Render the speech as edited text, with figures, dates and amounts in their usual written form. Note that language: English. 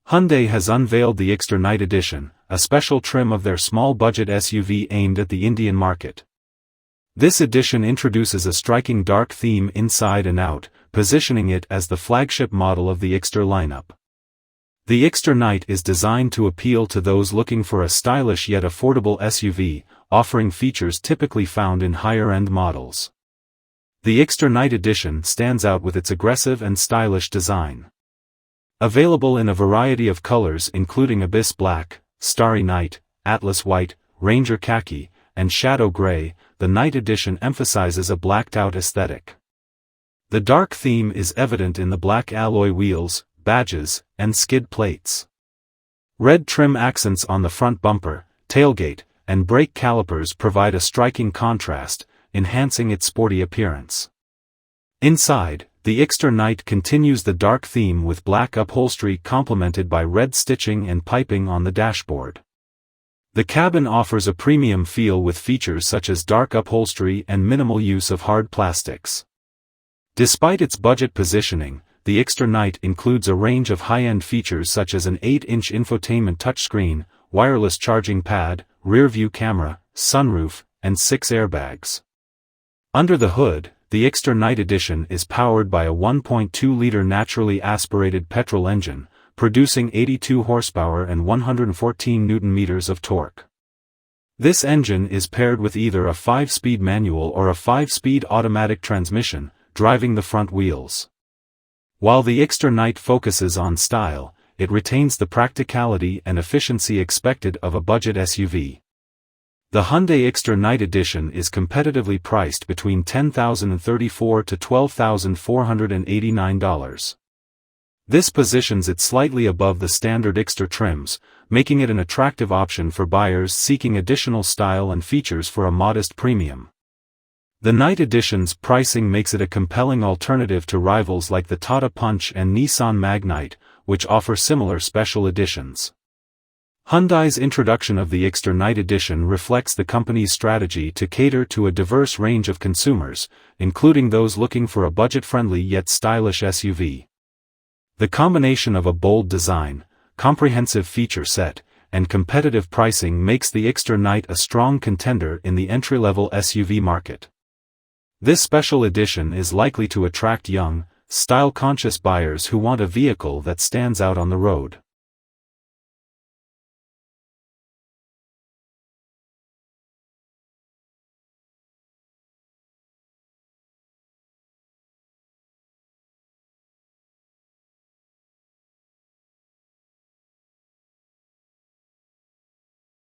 Hyundai has unveiled the Exter Knight Edition, a special trim of their small-budget SUV aimed at the Indian market. This edition introduces a striking dark theme inside and out, positioning it as the flagship model of the Exter lineup. The Exter Knight is designed to appeal to those looking for a stylish yet affordable SUV, offering features typically found in higher-end models. The Exter Knight Edition stands out with its aggressive and stylish design. Available in a variety of colors including Abyss Black, Starry Night, Atlas White, Ranger Khaki, and Shadow Gray, the Night Edition emphasizes a blacked-out aesthetic. The dark theme is evident in the black alloy wheels, badges, and skid plates. Red trim accents on the front bumper, tailgate, and brake calipers provide a striking contrast, enhancing its sporty appearance. Inside, the Exter Knight continues the dark theme with black upholstery complemented by red stitching and piping on the dashboard. The cabin offers a premium feel with features such as dark upholstery and minimal use of hard plastics. Despite its budget positioning, the Exter Knight includes a range of high-end features such as an 8-inch infotainment touchscreen, wireless charging pad, rear-view camera, sunroof, and 6 airbags. Under the hood, the Exter Knight Edition is powered by a 1.2-liter naturally aspirated petrol engine, producing 82 horsepower and 114 Nm of torque. This engine is paired with either a 5-speed manual or a 5-speed automatic transmission, driving the front wheels. While the Exter Knight focuses on style, it retains the practicality and efficiency expected of a budget SUV. The Hyundai Exter Knight Edition is competitively priced between $10,034 to $12,489. This positions it slightly above the standard Exter trims, making it an attractive option for buyers seeking additional style and features for a modest premium. The Knight Edition's pricing makes it a compelling alternative to rivals like the Tata Punch and Nissan Magnite, which offer similar special editions. Hyundai's introduction of the Exter Knight Edition reflects the company's strategy to cater to a diverse range of consumers, including those looking for a budget-friendly yet stylish SUV. The combination of a bold design, comprehensive feature set, and competitive pricing makes the Exter Knight a strong contender in the entry-level SUV market. This special edition is likely to attract young, style-conscious buyers who want a vehicle that stands out on the road.